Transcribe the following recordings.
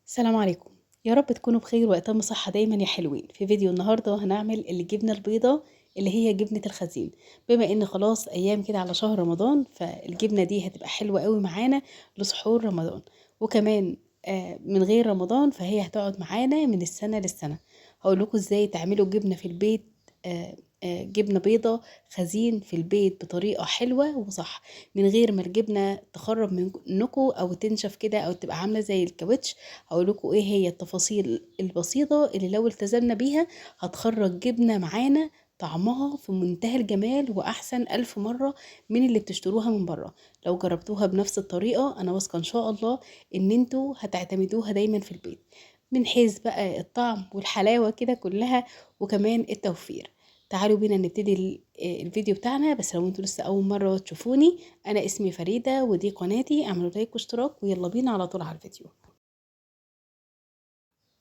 السلام عليكم. يا رب تكونوا بخير وأتم صحة دايما يا حلوين. في فيديو النهاردة هنعمل الجبنة البيضاء اللي هي جبنة الخزين. بما ان خلاص ايام كده على شهر رمضان، فالجبنة دي هتبقى حلوة قوي معانا لسحور رمضان. وكمان من غير رمضان فهي هتقعد معانا من السنة للسنة. هقول لكم ازاي تعملوا جبنة في البيت. آه جبنة بيضة خزين في البيت بطريقة حلوة وصح، من غير ما الجبنة تخرب منكم او تنشف كده او تبقى عاملة زي الكاوتش. هقول لكم ايه هي التفاصيل البسيطة اللي لو التزمنا بيها هتخرج جبنة معانا طعمها في منتهى الجمال واحسن الف مرة من اللي بتشتروها من بره. لو جربتوها بنفس الطريقة انا واثقة ان شاء الله ان انتوا هتعتمدوها دايما في البيت، من حيث بقى الطعم والحلاوة كده كلها، وكمان التوفير. تعالوا بينا نبتدي الفيديو بتاعنا. بس لو انتوا لسه اول مرة تشوفوني، انا اسمي فريدة ودي قناتي، اعملوا لايك واشتراك ويلا بينا على طول على الفيديو.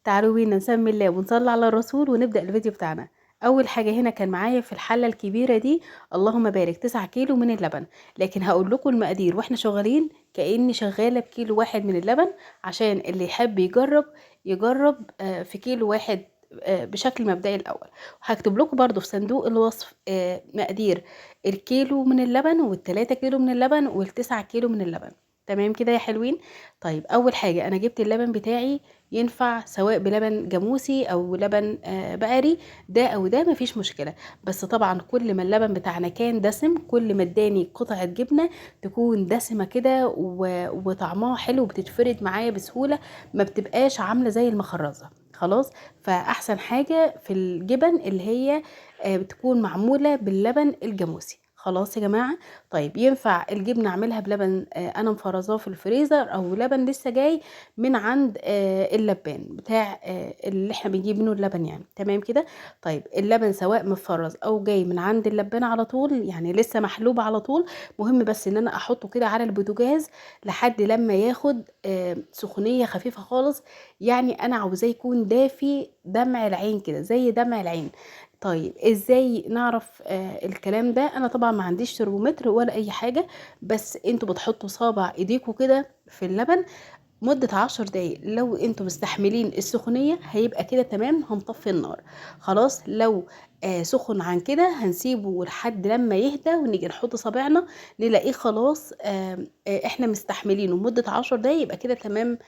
تعالوا بينا نسمي الله ونصلي على الرسول ونبدأ الفيديو بتاعنا. اول حاجة هنا كان معايا في الحلة الكبيرة دي، اللهم بارك، 9 كيلو من اللبن. لكن هقول لكم المقادير واحنا شغالين كأني شغالة بكيلو واحد من اللبن، عشان اللي يحب يجرب يجرب في كيلو واحد بشكل مبدئي الاول. وهكتب لكم برضو في صندوق الوصف مقادير الكيلو من اللبن والتلاتة كيلو من اللبن والتسعة كيلو من اللبن. تمام كده يا حلوين. طيب اول حاجة انا جبت اللبن بتاعي، ينفع سواء بلبن جاموسي او لبن بقري، ده او ده مفيش مشكله. بس طبعا كل ما اللبن بتاعنا كان دسم كل ما اداني قطعه جبنه تكون دسمه كده وطعمها حلو وبتتفرد معايا بسهوله، ما بتبقاش عامله زي المخرزه. خلاص. فاحسن حاجه في الجبن اللي هي بتكون معموله باللبن الجاموسي. خلاص يا جماعه. طيب ينفع الجبنه اعملها بلبن انا مفرزاه في الفريزر، او لبن لسه جاي من عند اللبان بتاع اللي احنا بنجيب منه اللبن يعني. تمام كده. طيب اللبن سواء مفرز او جاي من عند اللبان على طول، يعني لسه محلوب على طول، مهم بس ان انا احطه كده على البوتاجاز لحد لما ياخد سخونية خفيفة خالص. يعني انا عاوزاه يكون دافي دمع العين كده، زي دمع العين. طيب ازاي نعرف الكلام ده؟ انا طبعا ما عنديش ترمومتر ولا اي حاجة، بس انتوا بتحطوا صابع ايديكوا كده في اللبن مدة 10 دقايق. لو انتوا مستحملين السخونية هيبقى كده تمام، هنطفي النار. خلاص. لو سخن عن كده هنسيبه لحد لما يهدى ونيجي نحط صابعنا نلاقيه خلاص احنا مستحملينه مدة 10 دقايق، يبقى كده تمام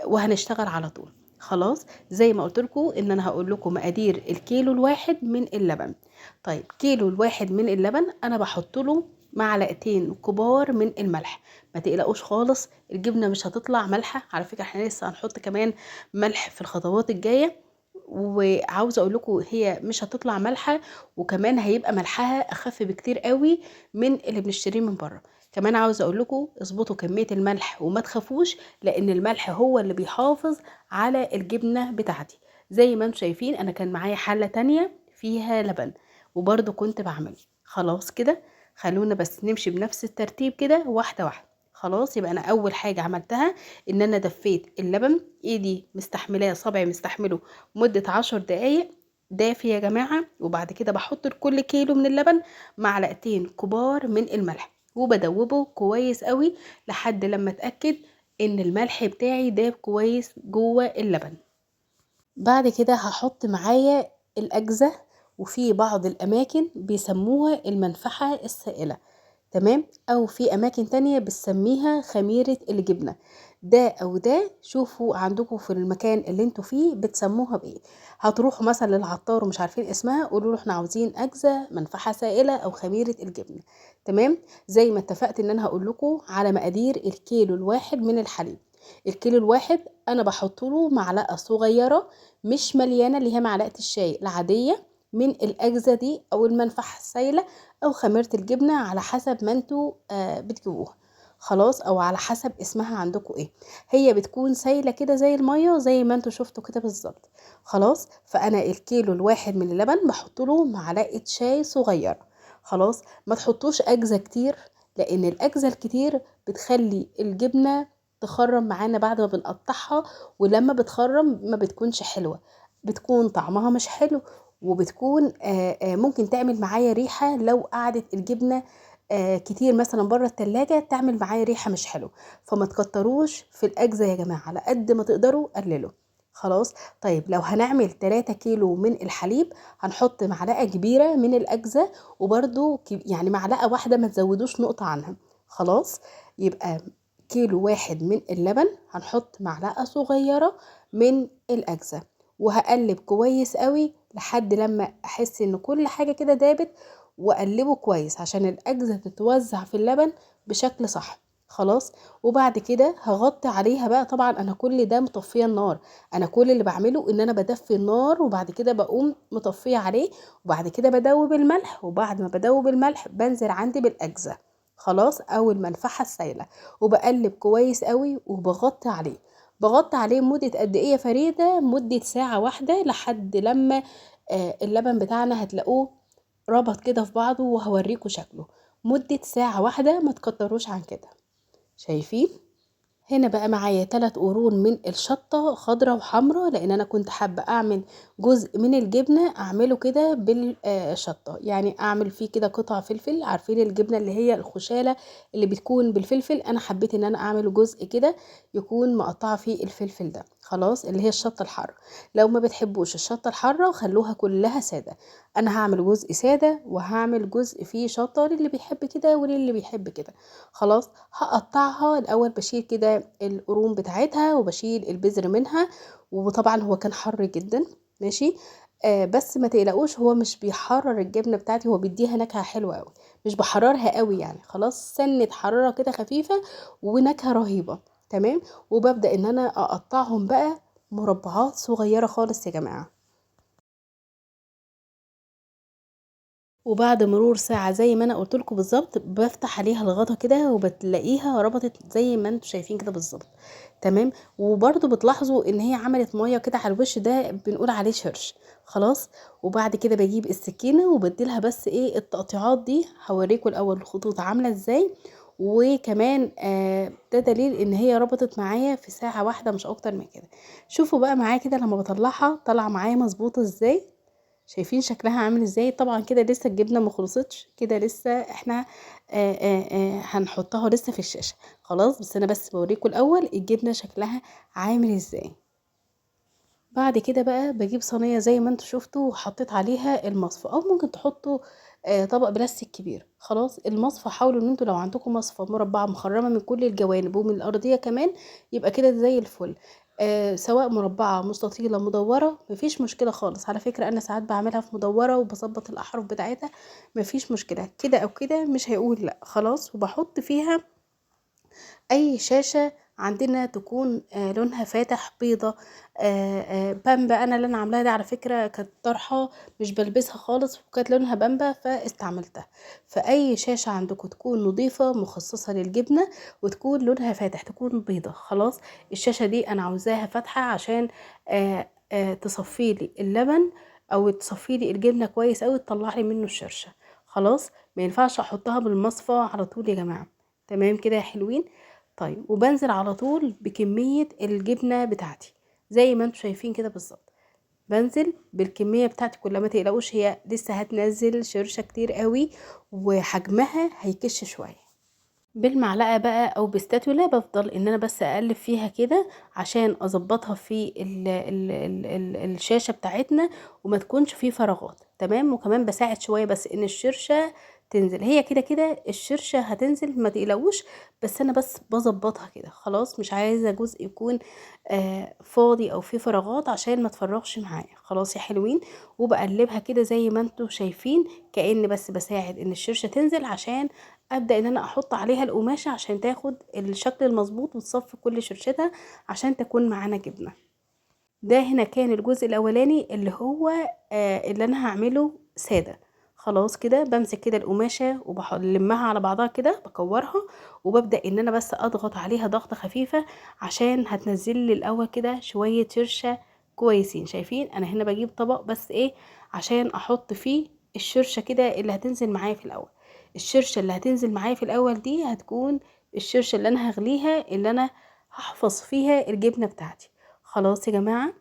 وهنشتغل على طول. خلاص. زي ما قلت لكم ان انا هقول لكم مقادير الكيلو الواحد من اللبن. طيب كيلو الواحد من اللبن انا بحط له معلقتين كبار من الملح. ما تقلقوش خالص، الجبنه مش هتطلع مالحه على فكره، احنا لسه هنحط كمان ملح في الخطوات الجايه. وعاوزه اقول لكم هي مش هتطلع مالحه، وكمان هيبقى ملحها اخف بكتير قوي من اللي بنشتريه من بره. كمان عاوزه اقول لكم اظبطوا كميه الملح وما تخافوش، لان الملح هو اللي بيحافظ على الجبنه بتاعتي. زي ما انتم شايفين انا كان معايا حله تانية فيها لبن وبرده كنت بعمل. خلاص كده. خلونا بس نمشي بنفس الترتيب كده واحده واحده. خلاص. يبقى انا اول حاجه عملتها ان انا دفيت اللبن، ايدي مستحملاه صبعي مستحمله مده 10 دقايق دافي يا جماعه. وبعد كده بحط لكل كيلو من اللبن معلقتين كبار من الملح، وبدوبه كويس قوي لحد لما اتاكد ان الملح بتاعي داب كويس جوه اللبن. بعد كده هحط معايا الاجزة، وفي بعض الاماكن بيسموها المنفعة السائلة، تمام، او في اماكن تانية بتسميها خميرة الجبنة. ده او ده شوفوا عندكم في المكان اللي انتوا فيه بتسموها بايه. هتروحوا مثلا للعطار ومش عارفين اسمها، قولوا له احنا عاوزين اجزة منفعة سائلة او خميرة الجبنة. تمام. زي ما اتفقت ان انا هقول لكم على مقادير الكيلو الواحد من الحليب. الكيلو الواحد انا بحط له معلقة صغيرة مش مليانة، اللي هي معلقة الشاي العادية، من الاجزة دي او المنفعة السائلة او خميرة الجبنة على حسب ما انتوا بتجيبوها. خلاص. او على حسب اسمها عندكم ايه. هي بتكون سايلة كده زي المية زي ما انتوا شفتوا كده بالظبط. خلاص. فانا الكيلو الواحد من اللبن بحط له معلقة شاي صغيرة. خلاص. ما تحطوش اجزة كتير، لان الاجزة الكتير بتخلي الجبنة تخرم معانا بعد ما بنقطعها، ولما بتخرم ما بتكونش حلوة، بتكون طعمها مش حلو، وبتكون ممكن تعمل معايا ريحة لو قعدت الجبنة كتير مثلا بره التلاجة تعمل معايا ريحة مش حلو. فما تكتروش في الأجزة يا جماعة، على قد ما تقدروا قللوا. خلاص. طيب لو هنعمل 3 كيلو من الحليب هنحط معلقة كبيرة من الأجزة، وبرده يعني معلقة واحدة، ما تزودوش نقطة عنها. خلاص. يبقى كيلو واحد من اللبن هنحط معلقة صغيرة من الأجزة، وهقلب كويس قوي لحد لما احس ان كل حاجة كده دابت، واقلبه كويس عشان الاجزة تتوزع في اللبن بشكل صح. خلاص. وبعد كده هغطي عليها بقى. طبعا انا كل ده مطفيه النار، انا كل اللي بعمله ان انا بدفي النار وبعد كده بقوم مطفيه عليه، وبعد كده بدوب الملح، وبعد ما بدوب الملح بنزل عندي بالاجزة. خلاص، او الملفحة السايلة، وبقلب كويس قوي وبغطي عليه. بغطي عليه مدة قد ايه يا فريدة؟ مدة ساعة واحدة، لحد لما اللبن بتاعنا هتلاقوه ربط كده في بعضه، وهوريكم شكله. مدة ساعة واحدة، ما تكتروش عن كده. شايفين؟ هنا بقى معايا 3 قرون من الشطة، خضرة وحمرة، لان انا كنت حابة اعمل جزء من الجبنة اعمله كده بالشطة، يعني اعمل فيه كده قطع فلفل. عارفين الجبنة اللي هي الخشالة اللي بتكون بالفلفل؟ انا حبيت ان انا اعمل جزء كده يكون مقطعة فيه الفلفل ده. خلاص، اللي هي الشطة الحارة. لو ما بتحبوش الشطة الحارة خلوها كلها سادة. انا هعمل جزء سادة وهعمل جزء فيه شطة، للي بيحب كده وللي بيحب كده. خلاص. هقطعها الاول، بشيل كده القرون بتاعتها وبشيل البذر منها. وطبعا هو كان حر جدا. ماشي. بس ما تقلقوش، هو مش بيحرر الجبنه بتاعتي، هو بيديها نكهه حلوه قوي. مش بحررها قوي يعني، خلاص، سنه حراره كده خفيفه ونكهه رهيبه. تمام. وببدا ان انا اقطعهم بقى مربعات صغيره خالص يا جماعه. وبعد مرور ساعة زي ما انا قلت لكم بالظبط، بفتح عليها الغطا كده وبتلاقيها ربطت زي ما انتم شايفين كده بالظبط. تمام. وبرضو بتلاحظوا ان هي عملت ميه كده على الوش، ده بنقول عليه شرش. خلاص. وبعد كده بجيب السكينة وبديلها بس ايه التقطيعات دي، هوريكم الاول الخطوط عاملة ازاي. وكمان ده دليل ان هي ربطت معايا في ساعة واحدة مش اكتر من كده. شوفوا بقى معايا كده لما بطلعها طالعة معايا مظبوطة ازاي. شايفين شكلها عامل ازاي؟ طبعا كده لسه الجبنه ما خلصتش كده، لسه احنا هنحطها لسه في الشاشه. خلاص، بس انا بس بوريكم الاول الجبنه شكلها عامل ازاي. بعد كده بقى بجيب صينيه زي ما انتوا شفتوا، وحطيت عليها المصفى، او ممكن تحطوا طبق بلاستيك كبير. خلاص. المصفى حاولوا ان انتوا لو عندكم مصفى مربعه مخرمه من كل الجوانب ومن الارضيه كمان، يبقى كده زي الفل. سواء مربعه مستطيله مدوره، مفيش مشكله خالص. على فكره انا ساعات بعملها في مدوره وبظبط الاحرف بتاعتها، مفيش مشكله كده او كده، مش هيقول لا. خلاص. وبحط فيها اي شاشة عندنا تكون لونها فاتح، بيضة، بامبا. انا اللي انا عاملاها دي على فكرة كانت طرحة، مش بلبسها خالص، وكانت لونها بامبا فاستعملتها. فاي شاشة عندكم تكون نظيفة مخصصة للجبنة، وتكون لونها فاتح، تكون بيضة. خلاص. الشاشة دي انا عاوزاها فاتحة عشان تصفي لي اللبن، او تصفي لي الجبنة كويس اوي، تطلع لي منه الشرشة. خلاص. ما ينفعش احطها بالمصفى على طول يا جماعة. تمام كده يا حلوين. طيب، وبنزل على طول بكمية الجبنة بتاعتي زي ما انتوا شايفين كده بالظبط. بنزل بالكمية بتاعتي كلها، ما تقلقوش، هي لسه هتنزل شرشة كتير قوي وحجمها هيكش شوية. بالمعلقة بقى او بستاتولا بفضل ان انا بس اقلب فيها كده عشان اظبطها في ال الشاشة بتاعتنا، وما تكونش فيه فراغات. تمام. وكمان بساعد شوية بس ان الشرشة تنزل، هي كده كده الشرشة هتنزل ما تقلقوش، بس انا بس بظبطها كده. خلاص. مش عايزة جزء يكون فاضي او فيه فراغات عشان ما تفرغش معايا. خلاص يا حلوين. وبقلبها كده زي ما انتوا شايفين، كأن بس بساعد ان الشرشة تنزل، عشان ابدا ان انا احط عليها القماشه عشان تاخد الشكل المظبوط وتصفي كل شرشتها عشان تكون معانا جبنه. ده هنا كان الجزء الاولاني اللي هو اللي انا هعمله ساده. خلاص كده بمسك كده القماشه وبلمها على بعضها كده، بكورها، وببدا ان انا بس اضغط عليها ضغطه خفيفه عشان هتنزل لي الاول كده شويه شرشه كويسين. شايفين؟ انا هنا بجيب طبق بس ايه عشان احط فيه الشرشه كده اللي هتنزل معايا في الاول. الشرشه اللي هتنزل معايا في الاول دي هتكون الشرشه اللي انا هغليها، اللي انا هحفظ فيها الجبنه بتاعتي. خلاص يا جماعه.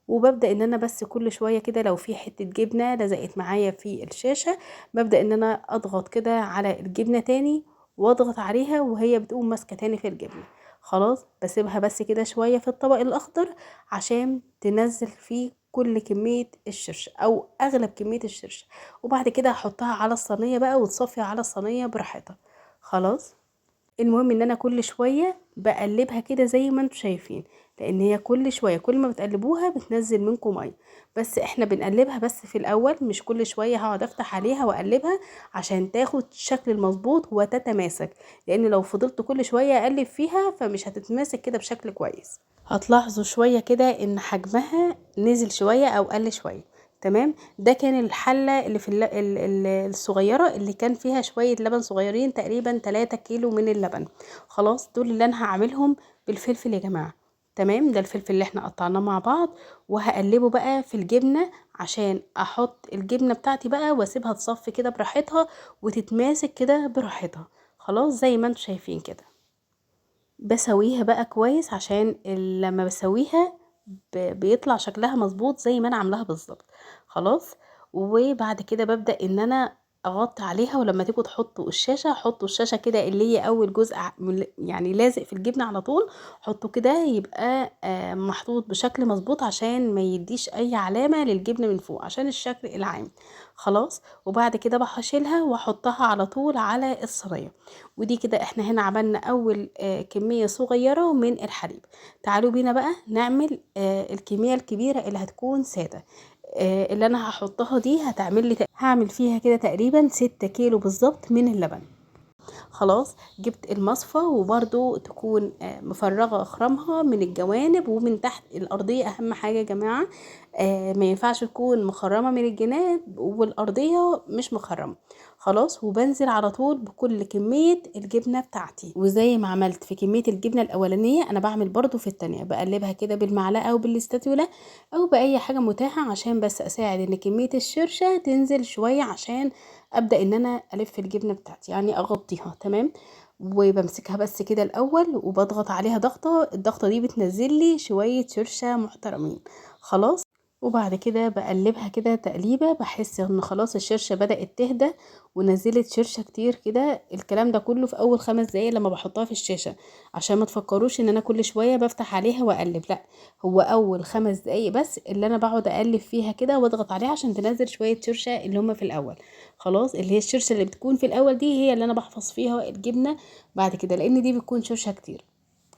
وببدأ ان انا بس كل شوية كده لو في حتة جبنة لزقت معايا في الشاشة ببدأ ان انا اضغط كده على الجبنة تاني واضغط عليها وهي بتقوم ماسكة تاني في الجبنة. خلاص بسيبها بس كده شوية في الطبق الاخضر عشان تنزل فيه كل كمية الشرش او اغلب كمية الشرش، وبعد كده هحطها على الصينية بقى وتصفي على الصينية براحتها. خلاص. المهم ان انا كل شوية بقلبها كده زي ما انتوا شايفين، لان هي كل شوية كل ما بتقلبوها بتنزل منكم مية، بس احنا بنقلبها بس في الاول، مش كل شوية هقعد افتح عليها واقلبها عشان تاخد الشكل المظبوط وتتماسك، لان لو فضلت كل شوية اقلب فيها فمش هتتماسك كده بشكل كويس. هتلاحظوا شوية كده ان حجمها نزل شوية او قل شوية. تمام. ده كان الحلة اللي في الصغيرة اللي كان فيها شوية لبن صغيرين تقريبا 3 كيلو من اللبن. خلاص دول اللي انا هعملهم بالفلفل يا جماعة. تمام. ده الفلفل اللي احنا قطعناه مع بعض، وهقلبه بقى في الجبنة عشان احط الجبنة بتاعتي بقى واسيبها تصفي كده براحتها وتتماسك كده براحتها. خلاص زي ما انتوا شايفين كده بسويها بقى كويس عشان لما بسويها بيطلع شكلها مظبوط زي ما انا عاملاها بالظبط. خلاص. وبعد كده ببدأ ان انا اغطي عليها، ولما تيجوا تحطوا الشاشة حطوا الشاشة كده اللي هي اول جزء يعني لازق في الجبنة على طول، حطوا كده يبقى محطوط بشكل مظبوط عشان ما يديش اي علامة للجبنة من فوق عشان الشكل العام. خلاص. وبعد كده بقى هشيلها واحطها على طول على الصينية. ودي كده احنا هنا عملنا اول كمية صغيرة من الحليب. تعالوا بينا بقى نعمل الكمية الكبيرة اللي هتكون سادة. اللي انا هحطها دي هتعمل لي هعمل فيها كده تقريبا 6 كيلو بالظبط من اللبن. خلاص جبت المصفى وبرده تكون مفرغة اخرامها من الجوانب ومن تحت الارضية، اهم حاجة يا جماعة ما ينفعش تكون مخرمة من الجناب والارضية مش مخرمة. خلاص. وبنزل على طول بكل كمية الجبنة بتاعتي، وزي ما عملت في كمية الجبنة الاولانية انا بعمل برضو في التانية، بقلبها كده بالمعلقة او بالاستاتيولا او باي حاجة متاحة عشان بس اساعد ان كمية الشرشة تنزل شوية عشان ابدا ان انا الف الجبنه بتاعتي يعني اغطيها. تمام. وبمسكها بس كده الاول وبضغط عليها ضغطه، الضغطه دي بتنزل لي شويه شرشه محترمين. خلاص. وبعد كده بقلبها كده تقليبه بحس ان خلاص الشرشه بدات تهدى ونزلت شرشه كتير كده. الكلام ده كله في اول 5 دقايق لما بحطها في الشاشه، عشان ما تفكروش ان انا كل شويه بفتح عليها واقلب، لا، هو اول 5 دقايق بس اللي انا بقعد اقلب فيها كده واضغط عليها عشان تنزل شويه شرشه اللي هما في الاول. خلاص. اللي هي الشرشه اللي بتكون في الاول دي هي اللي انا بحفظ فيها الجبنه بعد كده، لان دي بتكون شرشه كتير.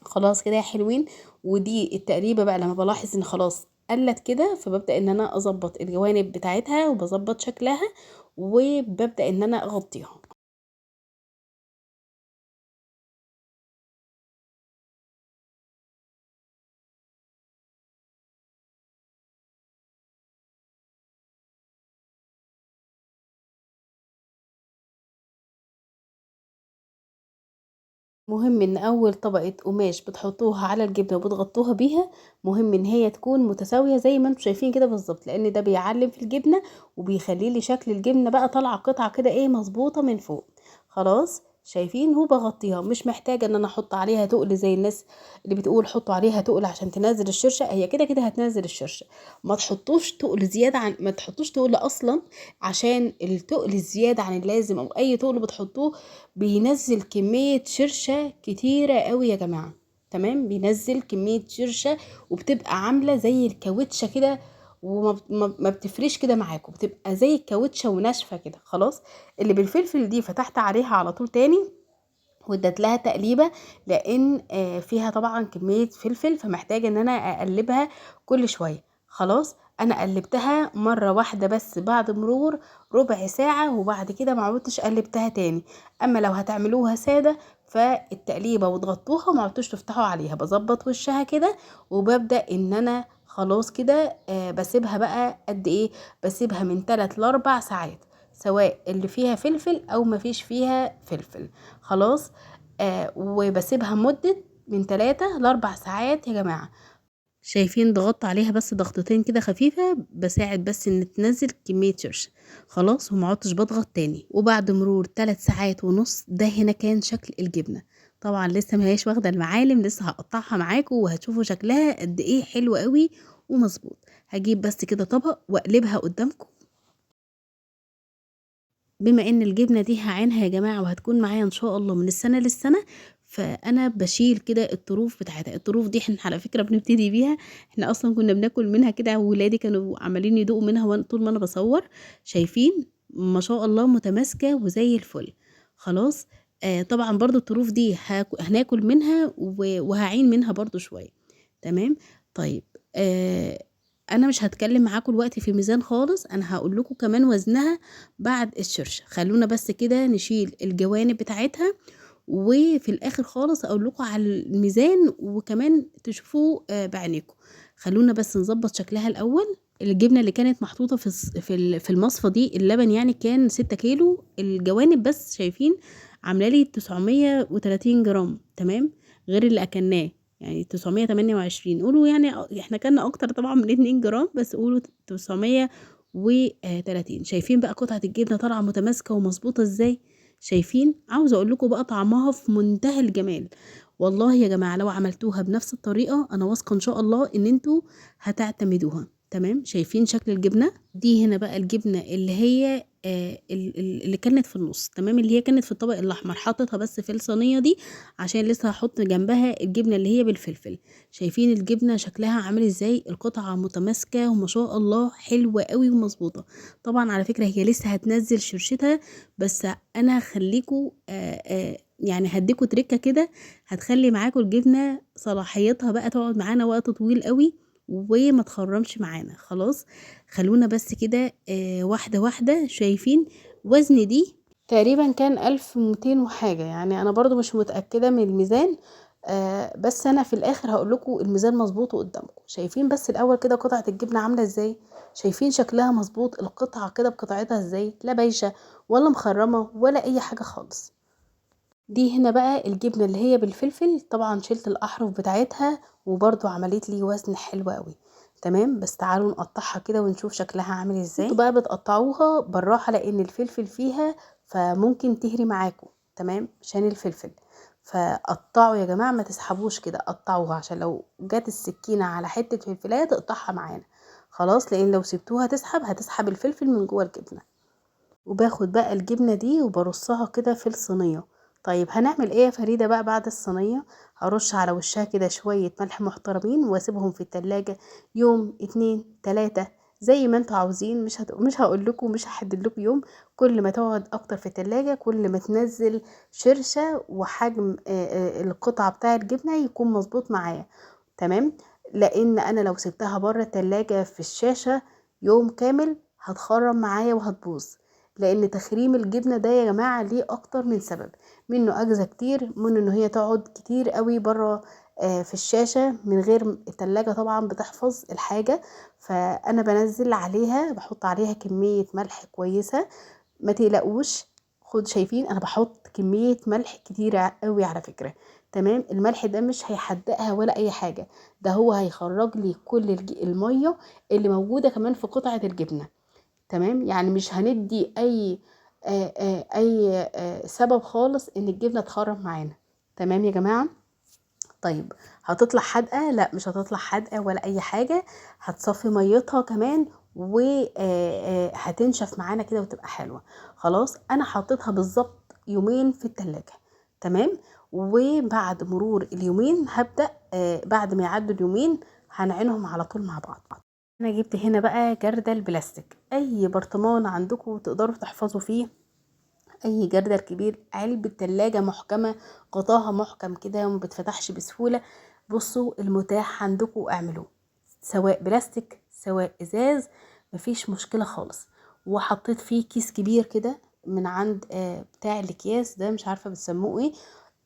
خلاص كده يا حلوين. ودي التقريبه بقى لما بلاحظ ان خلاص قلت كده فببدا ان انا اظبط الجوانب بتاعتها وبظبط شكلها وببدا ان انا اغطيها. مهم ان اول طبقة قماش بتحطوها على الجبنة وبتغطوها بيها مهم ان هي تكون متساوية زي ما انتم شايفين كده بالظبط، لان ده بيعلم في الجبنة وبيخلي لي شكل الجبنة بقى طالعة قطعة كده ايه مظبوطة من فوق. خلاص شايفين هو بغطيها، مش محتاجة ان انا احط عليها تقل زي الناس اللي بتقول حطوا عليها تقل عشان تنزل الشرشة، هي كده كده هتنزل الشرشة. ما تحطوش تقل اصلا، عشان التقل الزيادة عن اللازم او اي تقل بتحطوه بينزل كمية شرشة كتيرة قوي يا جماعة. تمام. بينزل كمية شرشة وبتبقى عاملة زي الكاوتشة كده، وما ما بتفريش كده معاكم، بتبقى زي الكاوتشة وناشفة كده. خلاص. اللي بالفلفل دي فتحت عليها على طول تاني وادت لها تقليبه، لان فيها طبعا كميه فلفل فمحتاجه ان انا اقلبها كل شويه. خلاص. انا قلبتها مره واحده بس بعد مرور ربع ساعه وبعد كده ما عدتش قلبتها تاني. اما لو هتعملوها ساده فالتقليبه وتغطوها وما عدتوش تفتحوا عليها، بظبط وشها كده وببدا ان انا خلاص كده بسيبها بقى قد ايه، بسيبها من 3 ل4 ساعات، سواء اللي فيها فلفل او ما فيش فيها فلفل. خلاص. وبسيبها مدة من 3 ل4 ساعات يا جماعة. شايفين ضغطت عليها بس ضغطتين كده خفيفة بساعد بس ان تنزل كمية شرشة. خلاص. وما عدتش بضغط تاني. وبعد مرور 3 ساعات ونص ده هنا كان شكل الجبنة. طبعا لسه ما هيش واخدة المعالم، لسه هقطعها معاكم وهتشوفوا شكلها قد ايه حلو قوي ومظبوط. هجيب بس كده طبق واقلبها قدامكم. بما ان الجبنه دي هعينها يا جماعه وهتكون معايا ان شاء الله من السنه للسنه، فانا بشيل كده الطروف بتاعتها. الطروف دي احنا على فكره بنبتدي بيها، احنا اصلا كنا بناكل منها كده، وولادي كانوا عمالين يدوقوا منها وانا طول ما انا بصور. شايفين ما شاء الله متماسكه وزي الفل. خلاص. طبعا برضو الطروف دي هناكل منها وهعين منها برضو شويه. تمام. طيب. انا مش هتكلم معاكم الوقت في الميزان خالص، انا هقول لكم كمان وزنها بعد الشرشة. خلونا بس كده نشيل الجوانب بتاعتها، وفي الاخر خالص اقول لكم على الميزان وكمان تشوفوه بعينيكم. خلونا بس نظبط شكلها الاول. الجبنه اللي كانت محطوطه في المصفى دي، اللبن يعني كان 6 كيلو. الجوانب بس شايفين عامله لي 930 جرام. تمام. غير اللي اكلناه يعني 928. قولوا يعني احنا كنا اكتر طبعا من 2 جرام، بس قولوا 930. شايفين بقى قطعة الجبنة طالعة متماسكة ومظبوطة ازاي؟ شايفين؟ عاوزة اقول لكم بقى طعمها في منتهى الجمال. والله يا جماعة لو عملتوها بنفس الطريقة انا واثقة ان شاء الله ان انتوا هتعتمدوها. تمام. شايفين شكل الجبنة دي؟ هنا بقى الجبنة اللي هي اللي كانت في النص. تمام. اللي هي كانت في الطبق الاحمر، حاططها بس في الصينية دي عشان لسه هحط جنبها الجبنة اللي هي بالفلفل. شايفين الجبنة شكلها عامل ازاي؟ القطعة متماسكة وما شاء الله حلوة قوي ومظبوطة. طبعا على فكرة هي لسه هتنزل شرشتها، بس انا هخليكوا يعني هديكوا تركة كده هتخلي معاكوا الجبنة صلاحيتها بقى تقعد معانا وقت طويل قوي وما تخرمش معانا. خلاص. خلونا بس كده واحدة واحدة. شايفين وزن دي تقريبا كان 1200 وحاجة، يعني انا برضو مش متأكدة من الميزان. بس انا في الاخر هقول لكم الميزان مظبوط قدامكم. شايفين بس الاول كده قطعة الجبنة عاملة ازاي؟ شايفين شكلها مظبوط؟ القطعة كده بقطعتها ازاي؟ لا بايشة ولا مخرمة ولا اي حاجة خالص. دي هنا بقى الجبنة اللي هي بالفلفل. طبعا شلت الاحرف بتاعتها وبرضو عملت لي وزن حلو قوي. تمام. بس تعالوا نقطعها كده ونشوف شكلها عامل ازاي. انتوا بقى بتقطعوها بالراحة لان الفلفل فيها فممكن تهري معاكم. تمام. عشان الفلفل فقطعوا يا جماعة، ما تسحبوش كده، قطعوها عشان لو جت السكينة على حتة فلفلاية تقطعها معانا. خلاص. لان لو سبتوها هتسحب الفلفل من جوه الجبنة. وباخد بقى الجبنة دي وبرصها كده في الصينية. طيب هنعمل ايه يا فريدة بقى بعد الصينية؟ هرش على وشها كده شوية ملح محترمين واسيبهم في التلاجة يوم 2 3 زي ما انتوا عاوزين. مش هقول لكم، مش هحدد لكم يوم. كل ما تقعد اكتر في التلاجة كل ما تنزل شرشة وحجم القطعة بتاع الجبنة يكون مظبوط معايا. تمام. لان انا لو سبتها بره التلاجة في الشاشة يوم كامل هتخرم معايا وهتبوظ. لان تخريم الجبنه ده يا جماعه ليه اكتر من سبب. منه اجزاء كتير، منه ان هي تقعد كتير قوي بره في الشاشه من غير التلاجة طبعا بتحفظ الحاجه. فانا بنزل عليها، بحط عليها كميه ملح كويسه. ما تقلقوش. شايفين انا بحط كميه ملح كتيره قوي على فكره. تمام. الملح ده مش هيحدقها ولا اي حاجه، ده هو هيخرج لي كل الميه اللي موجوده كمان في قطعه الجبنه. تمام. يعني مش هندي اي سبب خالص ان الجبنه تخرب معانا. تمام يا جماعه. طيب هتطلع حادقه؟ لا مش هتطلع حادقه ولا اي حاجه. هتصفي ميتها كمان وهتنشف معانا كده وتبقى حلوه. خلاص. انا حطيتها بالظبط يومين في التلاجة. تمام. وبعد مرور اليومين هبدأ بعد ما يعدوا اليومين هنعينهم على طول مع بعض. انا جبت هنا بقى جردل بلاستيك، اي برطمان عندكم تقدروا تحفظوا فيه. اي جردل كبير، علبة تلاجة محكمة غطاها محكم كده وما بتفتحش بسهولة. بصوا المتاح عندكم اعملوه، سواء بلاستيك سواء ازاز، مفيش مشكلة خالص. وحطيت فيه كيس كبير كده من عند بتاع الاكياس ده، مش عارفة بتسموه ايه.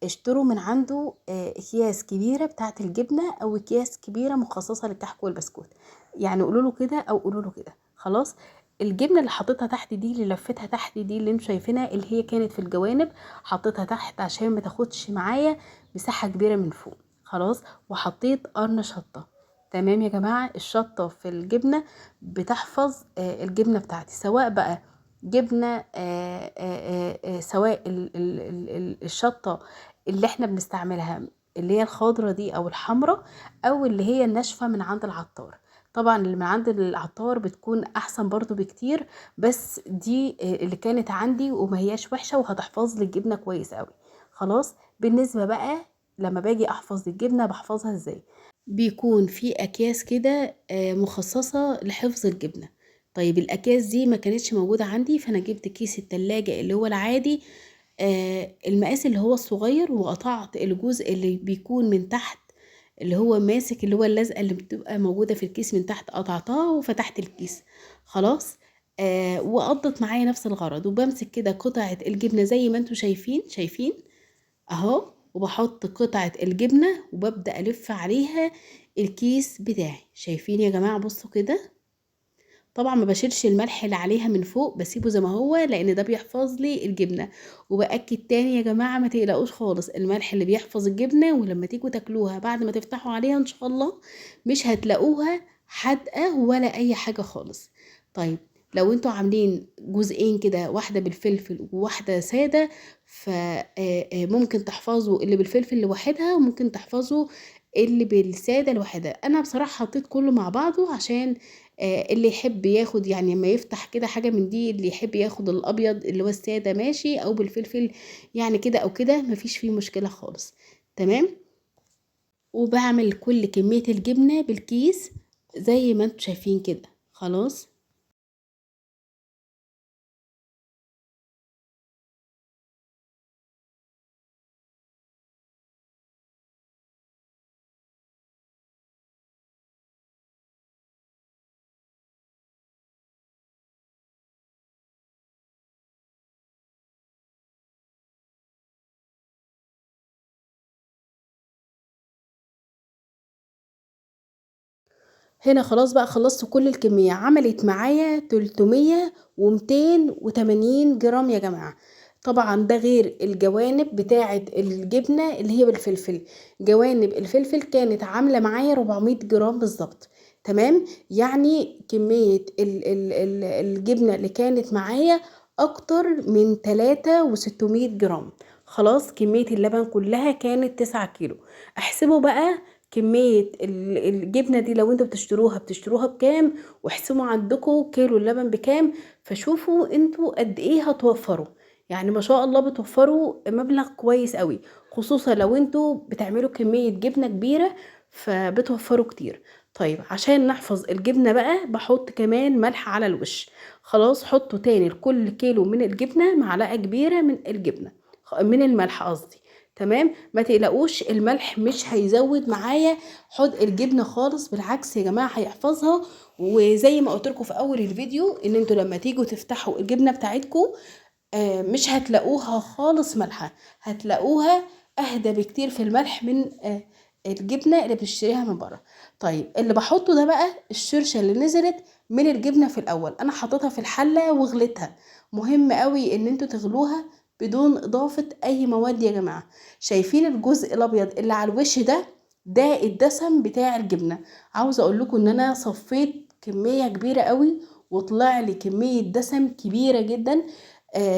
اشتروا من عنده اكياس كبيرة بتاعت الجبنة او اكياس كبيرة مخصصة للكحك والبسكوت. يعني قولوا له كده او قولوا له كده. خلاص. الجبنه اللي حطيتها تحت دي، اللي لفتها تحت دي، اللي انتوا شايفينها اللي هي كانت في الجوانب، حطيتها تحت عشان ما تاخدش معايا مساحه كبيره من فوق. خلاص. وحطيت قرن شطه. تمام يا جماعه. الشطه في الجبنه بتحفظ الجبنه بتاعتي، سواء بقى جبنه سواء الشطه اللي احنا بنستعملها اللي هي الخضرة دي او الحمرة، او اللي هي الناشفة من عند العطار. طبعا اللي من عند العطار بتكون احسن برضو بكتير، بس دي اللي كانت عندي وما هياش وحشة وهتحفظ لي الجبنة كويس قوي. خلاص. بالنسبة بقى لما باجي احفظ الجبنة بحفظها ازاي؟ بيكون في اكياس كده مخصصة لحفظ الجبنة. طيب الاكياس دي ما كانتش موجودة عندي، فانا جبت كيس التلاجة اللي هو العادي، المقاس اللي هو الصغير، وقطعت الجزء اللي بيكون من تحت، اللي هو ماسك، اللي هو اللزقة اللي بتبقى موجودة في الكيس من تحت، قطعتها وفتحت الكيس. خلاص. وقضت معايا نفس الغرض، وبمسك كده قطعة الجبنة زي ما انتوا شايفين اهو، وبحط قطعة الجبنة وببدأ ألف عليها الكيس بتاعي. شايفين يا جماعة؟ بصوا كده. طبعا ما بشيلش الملح اللي عليها من فوق، بسيبه زي ما هو، لان ده بيحفظ لي الجبنة. وبأكد تاني يا جماعة، ما تقلقوش خالص، الملح اللي بيحفظ الجبنة، ولما تيجوا تاكلوها بعد ما تفتحوا عليها ان شاء الله مش هتلاقوها حادقة ولا اي حاجة خالص. طيب، لو انتوا عاملين جزئين كده، واحدة بالفلفل وواحدة سادة، فممكن تحفظوا اللي بالفلفل لوحدها، وممكن تحفظوا اللي بالسادة لوحدها. انا بصراحة حطيت كله مع بعضه، عشان اللي يحب ياخد، يعني لما يفتح كده حاجة من دي، اللي يحب ياخد الأبيض اللي هو السادة ماشي، أو بالفلفل، يعني كده أو كده مفيش فيه مشكلة خالص. تمام. وبعمل كل كمية الجبنة بالكيس زي ما انتوا شايفين كده. خلاص. هنا خلاص بقى خلصت كل الكمية، عملت معايا 300 و280 جرام يا جماعة. طبعا ده غير الجوانب بتاعة الجبنة اللي هي بالفلفل. جوانب الفلفل كانت عاملة معايا 400 جرام بالظبط. تمام. يعني كمية الجبنة اللي كانت معايا اكتر من 3600 جرام. خلاص. كمية اللبن كلها كانت 9 كيلو. احسبوا بقى كمية الجبنة دي، لو انتوا بتشتروها بكام، واحسبوا عندكم كيلو اللبن بكام، فشوفوا انتوا قد ايه هتوفروا. يعني ما شاء الله بتوفروا مبلغ كويس قوي، خصوصا لو انتوا بتعملوا كمية جبنة كبيرة، فبتوفروا كتير. طيب، عشان نحفظ الجبنة بقى بحط كمان ملح على الوش. خلاص. حطوا تاني لكل كيلو من الجبنة معلقة كبيرة من الجبنة، من الملح قصدي. تمام. ما تقلقوش، الملح مش هيزود معايا حدق الجبنه خالص، بالعكس يا جماعه هيحفظها. وزي ما قلت لكم في اول الفيديو، ان انتوا لما تيجوا تفتحوا الجبنه بتاعتكم مش هتلاقوها خالص مالحه، هتلاقوها اهدى بكتير في الملح من الجبنه اللي بتشتريها من بره. طيب، اللي بحطه ده بقى الشرشه اللي نزلت من الجبنه في الاول، انا حطيتها في الحله وغليتها. مهم قوي ان انتوا تغلوها بدون اضافه اي مواد يا جماعه. شايفين الجزء الابيض اللي على الوش ده؟ ده الدسم بتاع الجبنه. عاوزه اقول لكم ان انا صفيت كميه كبيره قوي، وطلع لي كميه دسم كبيره جدا.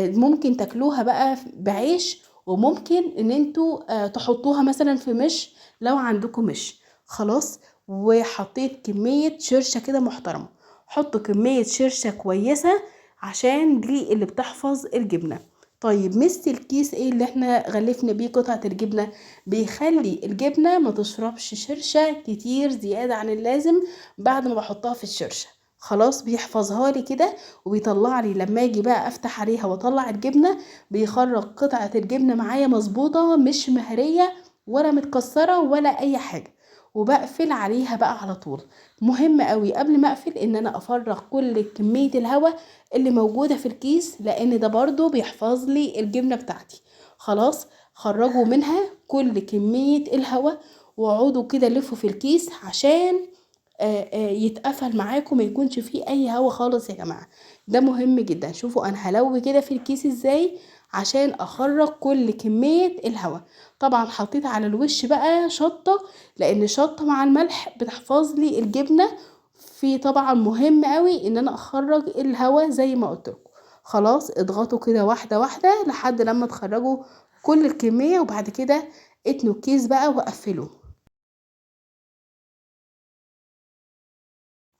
ممكن تاكلوها بقى بعيش، وممكن ان انتوا تحطوها مثلا في مش، لو عندكم مش. خلاص. وحطيت كمية شرشة كده محترمة. حطوا كمية شرشة كويسة، عشان دي اللي بتحفظ الجبنة. طيب، مست الكيس ايه اللي احنا غلفنا بيه قطعة الجبنة؟ بيخلي الجبنة ما تشربش شرشة كتير زيادة عن اللازم بعد ما بحطها في الشرشة. خلاص. بيحفظها لي كده، وبيطلع لي لما اجي بقى افتح عليها واطلع الجبنة، بيخرج قطعة الجبنة معايا مظبوطة، مش مهرية ولا متكسرة ولا اي حاجة. وبقفل عليها بقى على طول. مهم قوي قبل ما اقفل ان انا افرغ كل كمية الهواء اللي موجودة في الكيس، لان ده برضو بيحفظ لي الجبنة بتاعتي. خلاص. خرجوا منها كل كمية الهواء، واقعدوا كده لفوا في الكيس عشان يتقفل معاكم، ما يكونش فيه اي هوا خالص يا جماعة. ده مهم جدا. شوفوا انا هلوي كده في الكيس ازاي عشان اخرج كل كمية الهوا. طبعا حطيت على الوش بقى شطة، لان الشطة مع الملح بتحفظ لي الجبنة. في طبعا مهم قوي ان انا اخرج الهوا زي ما قلت لكم. خلاص. اضغطوا كده واحدة واحدة لحد لما تخرجوا كل الكمية، وبعد كده اتنوا الكيس بقى وقفلوه.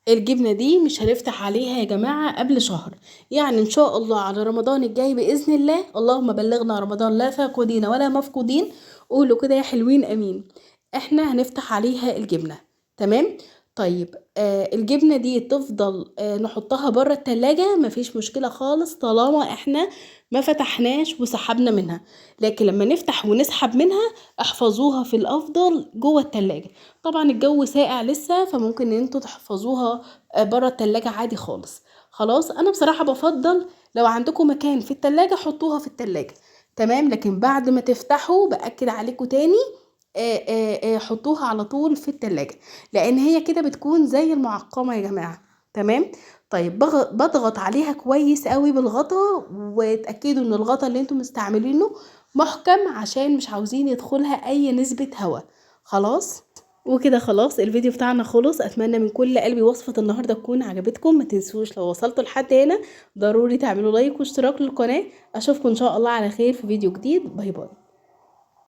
الجبنة دي مش هنفتح عليها يا جماعة قبل شهر، يعني ان شاء الله على رمضان الجاي بإذن الله. اللهم بلغنا رمضان لا فاقدين ولا مفقودين. قولوا كده يا حلوين امين. احنا هنفتح عليها الجبنة. تمام. طيب الجبنة دي تفضل نحطها بره التلاجة، مفيش مشكلة خالص طالما احنا ما فتحناش وسحبنا منها. لكن لما نفتح ونسحب منها احفظوها في الافضل جوه التلاجة. طبعا الجو ساقع لسه، فممكن ان انتوا تحفظوها بره التلاجة عادي خالص. خلاص، انا بصراحة بفضل لو عندكم مكان في التلاجة حطوها في التلاجة. تمام. لكن بعد ما تفتحوا بأكد عليكم تاني حطوها على طول في التلاجة، لان هي كده بتكون زي المعقمة يا جماعة. تمام. طيب بضغط عليها كويس قوي بالغطا، وتأكدوا ان الغطا اللي انتم مستعملينه محكم عشان مش عاوزين يدخلها اي نسبة هواء. خلاص. وكده خلاص الفيديو بتاعنا خلص. اتمنى من كل قلبي وصفة النهاردة تكون عجبتكم. ما تنسوش لو وصلتوا لحد هنا ضروري تعملوا لايك واشتراك للقناة. اشوفكم ان شاء الله على خير في فيديو جديد. باي باي.